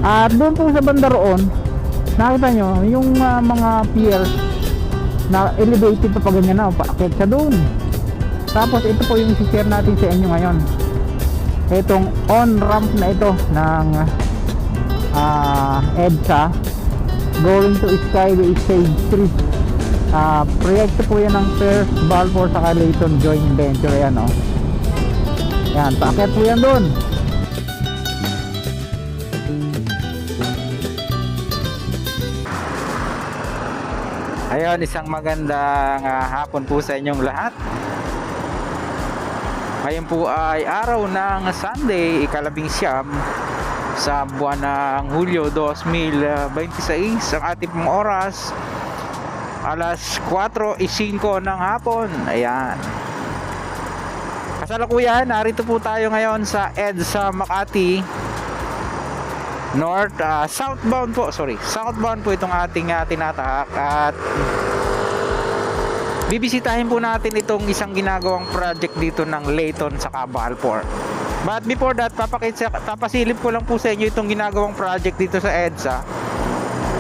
At doon po sa banda roon, nakita nyo yung mga piers na elevated pa ganyan na, paakyat siya doon. Tapos ito po yung isi-share natin sa inyo ngayon, itong on-ramp na ito ng EDSA going to Skyway Stage 3. Proyekto po yan ng First Balfour sa Layton Joint Venture. Yan o, yan, paakyat po yan doon. Ayun, isang magandang hapon po sa inyong lahat. Ngayon po ay araw ng Sunday, ika-19 sa buwan ng Hulyo 2026. Ang ating pong oras, alas 4:05 ng hapon. Ayan. Kasalukuyan, narito po tayo ngayon sa EDSA Makati North, southbound po itong ating tinatahak, at bibisitahin po natin itong isang ginagawang project dito ng Layton sa Balfour. But before that, papasilip ko lang po sa inyo itong ginagawang project dito sa EDSA.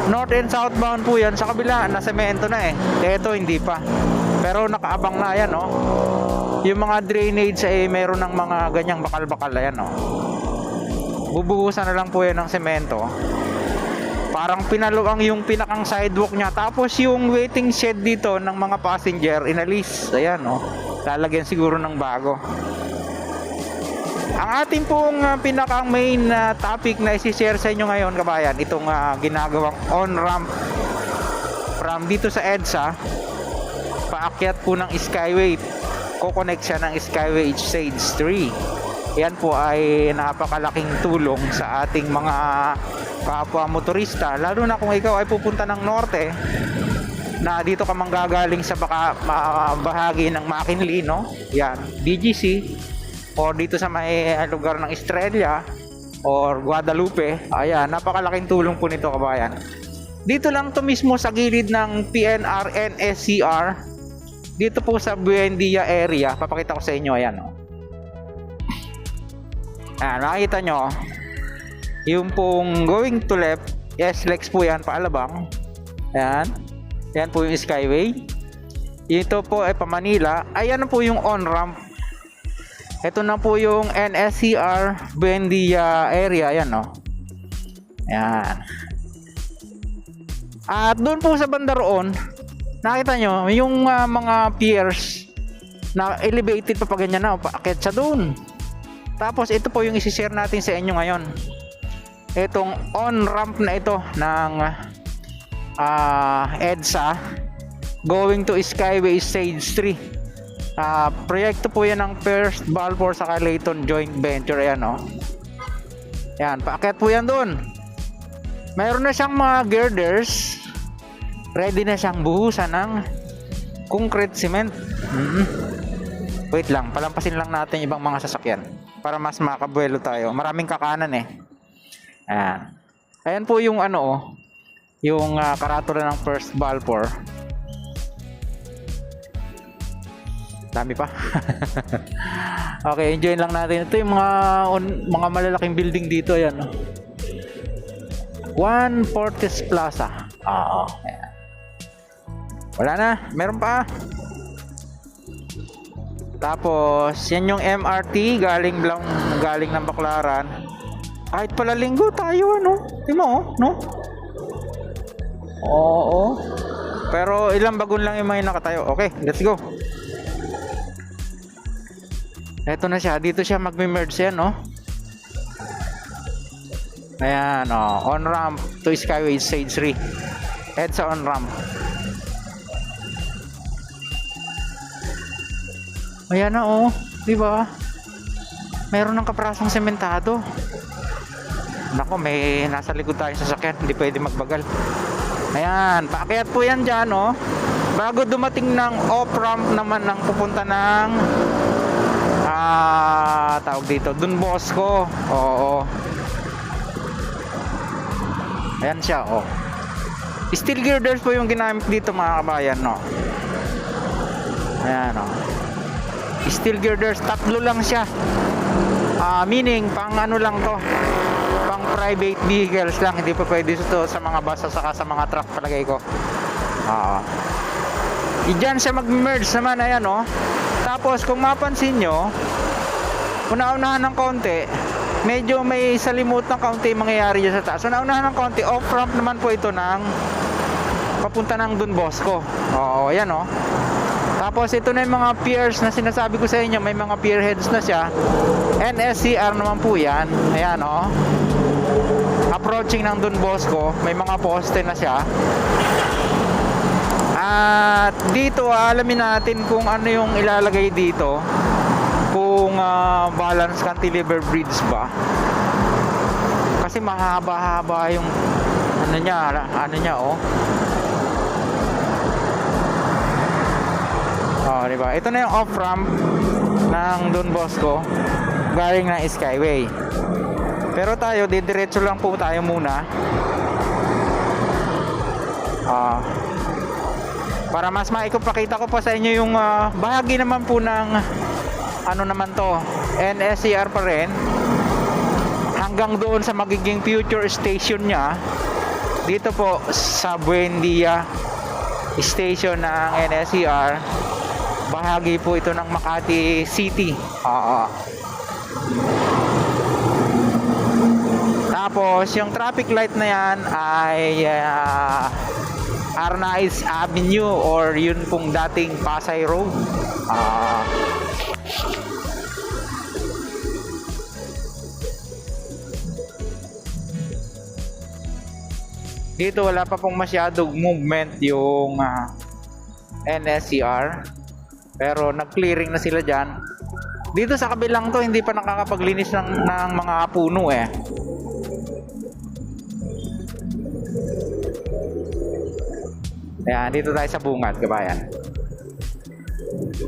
North and southbound po yan. Sa kabila, na semento na eh. Ito hindi pa. Pero nakaabang na yan, no? Yung mga drainage ay meron ng mga ganyang bakal-bakal, ayan, no? Bubuhusan na lang po yan ng semento. Parang pinaluang yung pinakang sidewalk niya. Tapos yung waiting shed dito ng mga passenger, inalis. Ayan, no? Lalagyan siguro ng bago. Ang ating pong pinakang main topic na isi-share sa inyo ngayon, kabayan, itong ginagawang on-ramp from dito sa EDSA, paakyat po ng Skyway. Kukonect siya ng Skyway Stage 3. Yan po ay napakalaking tulong sa ating mga kapwa motorista, lalo na kung ikaw ay pupunta ng norte, na dito ka manggagaling sa bahagi ng McKinley, no? Yan, BGC, or dito sa may lugar ng Estrella or Guadalupe. Ayan, napakalaking tulong po nito, kabayan. Dito lang to mismo sa gilid ng PNR NSCR, dito po sa Buendia area. Papakita ko sa inyo, ayan, no? Nakita nyo yung pong going to left, SLEX po yan, paalabang. Ayan, yan po yung Skyway. Ito po ay pa Manila. Ayan po yung on-ramp. Ito na po yung NSCR Buendia area. Ayan, no? Ayan. At doon po sa banda roon, nakita nyo yung mga piers na elevated pa ganyan na, paakyat siya doon. Tapos ito po yung isi-share natin sa inyo ngayon, itong on-ramp na ito ng EDSA going to Skyway Stage 3. Proyekto po yan ng First Balfour sa Layton Joint Venture. Ayan, no? Yan, paakyat po yan doon. Mayroon na siyang mga girders, ready na siyang buhusan ng concrete cement. Wait lang, palampasin lang natin ibang mga sasakyan para mas makabuelo tayo. Maraming kakanan eh. Ayan. Ayan po yung yung karatula ng First Balfour. Dami pa. Okay, enjoy lang natin. Ito yung mga malalaking building dito. Ayan. One Fortis Plaza. Ayan. Wala na, meron pa. Tapos, yan yung MRT galing ng Baclaran. Kahit pala linggo tayo, ano? Di mo, no? Oo. Pero ilang bagon lang yung may nakatayo. Okay, let's go. Eto na siya. Dito siya magme-merge yan, no? Ayan, on-ramp to Skyway Stage 3. EDSA on-ramp. Ayan na, di ba? Meron ng kaprasong sementado. Nako, may nasa likod tayo sa sasakyan, hindi pwede magbagal. Ayan, paakyat po yan dyan, bago dumating ng off-ramp naman ng pupunta ng tawag dito, Don Bosco. Oo. Ayan siya, steel girders po yung ginamit dito, mga kabayan, no? Ayan, steel girders, tatlo lang siya. Meaning pang ano lang to, pang private vehicles lang, hindi pa pwede ito sa mga bus at saka sa mga truck palagay ko. Diyan siya mag-merge naman, ayan oh. Tapos kung mapansin nyo, una-unahan ng konti, medyo may salimut ng kaunti mangyayari dyan sa taas. Una-unahan ng konti, off-ramp naman po ito ng papunta ng Don Bosco. Oo, ayan oh. Tapos ito na yung mga piers na sinasabi ko sa inyo, may mga pier heads na siya. NSCR naman po yan. Ayan oh. Approaching ng Don Bosco, may mga poste na siya. At dito alamin natin kung ano yung ilalagay dito. Kung balance cantilever bridge ba. Kasi mahaba-haba yung ano niya oh. Oh, di ba? Ito na yung off-ramp ng Don Bosco galing ng Skyway. Pero tayo, didiretso lang po tayo muna. Para mas maipakita ko pa sa inyo yung bahagi naman po ng ano naman to, NSCR pa rin. Hanggang doon sa magiging future station niya. Dito po sa Buendia station ng NSCR. Bahagi po ito ng Makati City. Tapos yung traffic light na yan ay Arnaiz Avenue or yun pong dating Pasay Road. Dito wala pa pong masyadong movement yung NSCR. Pero nag-clearing na sila dyan. Dito sa kabilang to, hindi pa nakakapaglinis ng mga puno eh. Ayan, dito tayo sa bungad, kabayan.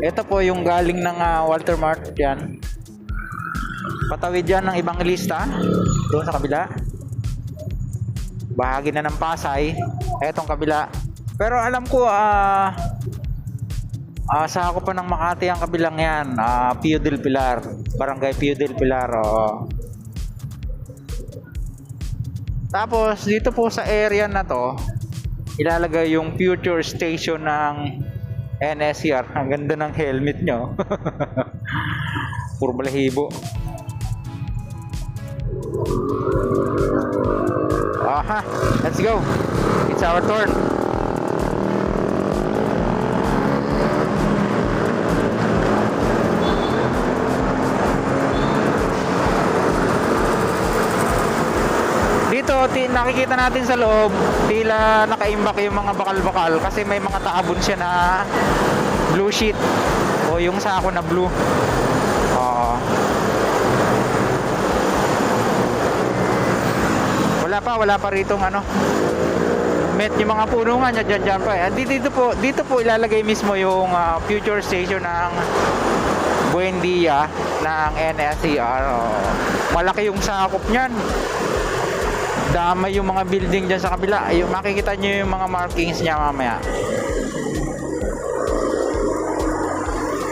Ito po yung galing ng Walter Mart yan. Patawid yan ng ibang lista. Doon sa kabila. Bahagi na ng Pasay. Etong kabila. Pero alam ko sa ako pa ng Makati ang kabilang yan. Pio del Pilar. Barangay Pio del Pilar. Tapos dito po sa area na to, ilalagay yung future station ng NSCR. Ang ganda ng helmet nyo. Puro balahibo. Let's go. It's our turn. Dito nakikita natin sa loob, tila nakaimbak yung mga bakal-bakal kasi may mga taabon siya na blue sheet o yung sako na blue. Wala pa rito met yung mga puno nga niya dyan pa. Dito po ilalagay mismo yung future station ng Buendia ng NSCR. Malaki yung sakop niyan. Damay yung mga building dyan sa kabila. Yung makikita nyo yung mga markings niya mamaya.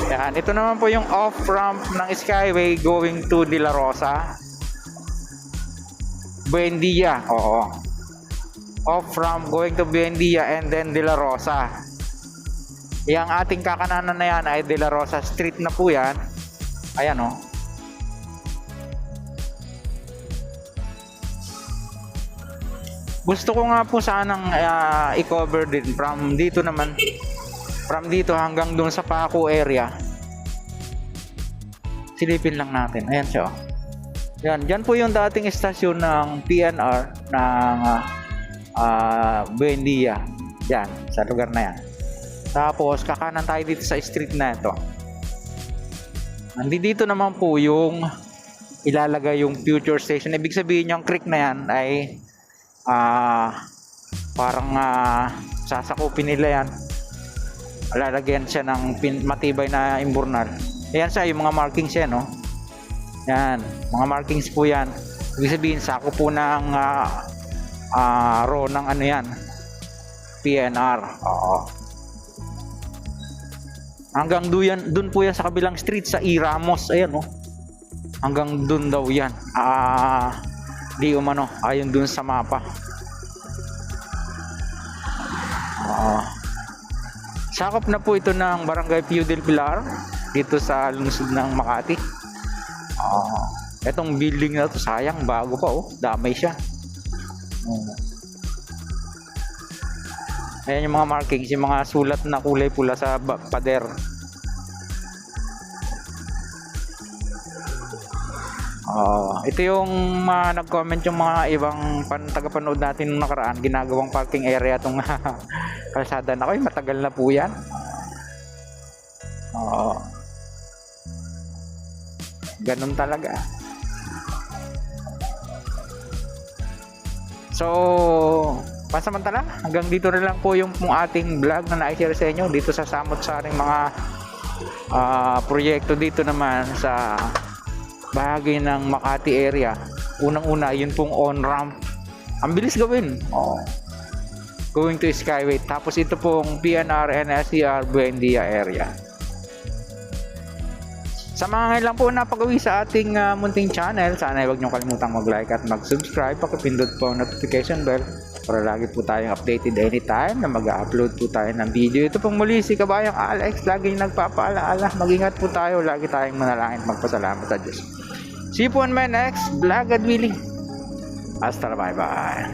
Yan, ito naman po yung off-ramp ng Skyway going to De La Rosa. Buendia, oo. Off-ramp going to Buendia and then De La Rosa. Yang ating kakananan na yan ay De La Rosa Street na po yan. Ayan o. Gusto ko nga po sanang i-cover din from dito naman. From dito hanggang doon sa Paco area. Silipin lang natin. Ayan siya o. Yan, dyan po yung dating estasyon ng PNR ng Buendia. Yan, sa lugar na yan. Tapos, kakanan tayo dito sa street na ito. Nandito naman po yung ilalagay yung future station. Ibig sabihin yung creek na yan ay parang sasakupin nila yan. Lalagyan siya ng matibay na imburnal. Ayan siya, yung mga markings yan, no? Yan, mga markings po yan. Ibig sabihin, sako po ng row ng ano yan, PNR. Oo. Hanggang dun po yan sa kabilang street, sa E. Ramos. Ayan, oh. Hanggang dun daw yan. di umano ayon dun sa mapa. Sakop na po ito ng Barangay Pio del Pilar dito sa lungsod ng Makati. Etong building na to, sayang, bago pa oh, damay siya. Ayan yung mga markings, yung mga sulat na kulay pula sa pader. Ito yung nag-comment yung mga ibang tagapanood natin nung nakaraan, ginagawang parking area tong kalsada na. Matagal na po yan. Ganun talaga. So, pansamantala, hanggang dito na lang po yung ating vlog na na-share sa inyo dito sa samot-saring mga proyekto dito naman sa bahagi ng Makati area. Unang-una, yun pong on-ramp. Ang bilis gawin. Going to Skyway. Tapos ito pong PNR and SCR Buendia area. Sa mga ngayon lang po napagawi sa ating munting channel, sana huwag nyo kalimutang mag-like at mag-subscribe. Pakipindot po ang notification bell para lagi po tayong updated anytime na mag-upload po tayo ng video. Ito pong muli si Kabayang Alex, laging nagpapaalaala. Mag-ingat po tayo, lagi tayong manalangin, magpasalamat sa Diyos. See you po on my next vlog, God willing. Hasta, bye bye.